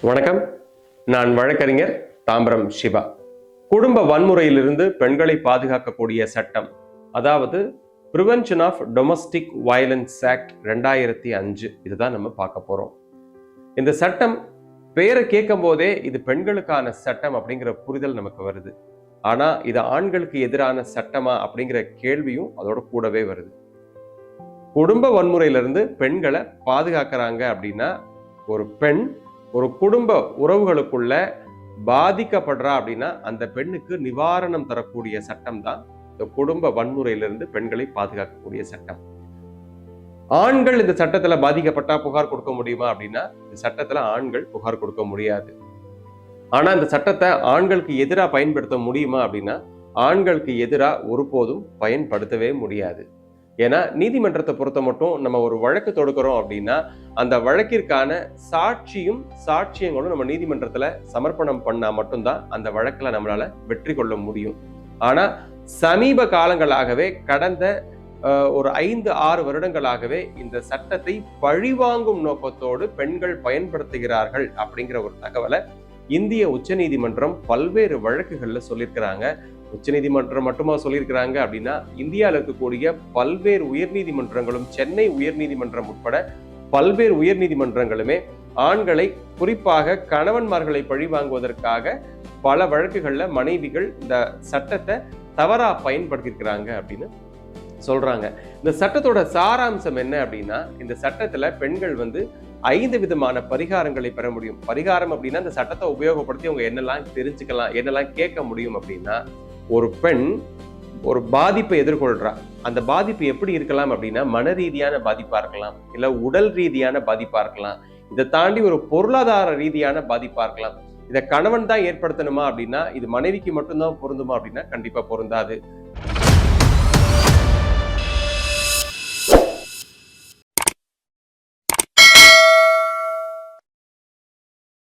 வணக்கம். நான் வழக்கறிஞர் தாம்பரம் சிவா. குடும்ப வன்முறையிலிருந்து பெண்களை பாதுகாக்கக்கூடிய சட்டம், அதாவது prevention of domestic violence act 2005, இதுதான் நம்ம பார்க்க போறோம். இந்த சட்டம் பேரை கேட்கும் போதே இது பெண்களுக்கான சட்டம் அப்படிங்கிற புரிதல் நமக்கு வருது. ஆனா இது ஆண்களுக்கு எதிரான சட்டமா அப்படிங்கிற கேள்வியும் அதோட கூடவே வருது. குடும்ப வன்முறையிலிருந்து பெண்களை பாதுகாக்கிறாங்க அப்படின்னா, ஒரு பெண் ஒரு குடும்ப உறவுகளுக்குள்ள பாதிக்கப்படுறா அப்படின்னா அந்த பெண்ணுக்கு நிவாரணம் தரக்கூடிய சட்டம் தான் இந்த குடும்ப வன்முறையிலிருந்து பெண்களை பாதுகாக்கக்கூடிய சட்டம். ஆண்கள் இந்த சட்டத்துல பாதிக்கப்பட்டா புகார் கொடுக்க முடியுமா அப்படின்னா, இந்த சட்டத்துல ஆண்கள் புகார் கொடுக்க முடியாது. ஆனா இந்த சட்டத்தை ஆண்களுக்கு எதிராக பயன்படுத்த முடியுமா அப்படின்னா, ஆண்களுக்கு எதிராக ஒருபோதும் பயன்படுத்தவே முடியாது. ஏன்னா நீதிமன்றத்தை பொறுத்த மட்டும் நம்ம ஒரு வழக்கு தொடுக்கிறோம் அப்படின்னா, அந்த வழக்கிற்கான சாட்சியங்களும் நம்ம நீதிமன்றத்துல சமர்ப்பணம் பண்ணா மட்டும்தான் அந்த வழக்குல நம்மளால வெற்றி கொள்ள முடியும். ஆனா சமீப காலங்களாகவே, கடந்த ஒரு 5-6 வருடங்களாகவே இந்த சட்டத்தை பழிவாங்கும் நோக்கத்தோடு பெண்கள் பயன்படுத்துகிறார்கள் அப்படிங்கிற ஒரு தகவலை இந்திய உச்சநீதிமன்றம் பல்வேறு வழக்குகள்ல சொல்லியிருக்கிறாங்க. உச்சநீதிமன்றம் மட்டுமா சொல்லியிருக்கிறாங்க அப்படின்னா, இந்தியாவில் இருக்கக்கூடிய பல்வேறு உயர்நீதிமன்றங்களும், சென்னை உயர்நீதிமன்றம் உட்பட பல்வேறு உயர்நீதிமன்றங்களுமே ஆண்களை, குறிப்பாக கணவன்மார்களை பழிவாங்குவதற்காக பல வழக்குகள்ல மனைவிகள் இந்த சட்டத்தை தவறா பயன்படுத்தியிருக்கிறாங்க அப்படின்னு சொல்றாங்க. இந்த சட்டத்தோட சாராம்சம் என்ன அப்படின்னா, இந்த சட்டத்துல பெண்கள் 5 விதமான பரிகாரங்களை பெற முடியும். பரிகாரம் அப்படின்னா இந்த சட்டத்தை உபயோகப்படுத்தி அவங்க என்னெல்லாம் தெரிஞ்சுக்கலாம், என்னெல்லாம் கேட்க முடியும் அப்படின்னா, ஒரு பெண் ஒரு பாதிப்பை எதிர்கொள்றா, அந்த பாதிப்பு எப்படி இருக்கலாம் அப்படின்னா, மன ரீதியான பாதிப்பா இருக்கலாம், இல்ல உடல் ரீதியான பாதிப்பா இருக்கலாம், இதை தாண்டி ஒரு பொருளாதார ரீதியான பாதிப்பா இருக்கலாம். இதை கணவன் தான் ஏற்படுத்தணுமா அப்படின்னா, இது மனைவிக்கு மட்டும்தான் பொருந்துமா அப்படின்னா கண்டிப்பா பொருந்தாது.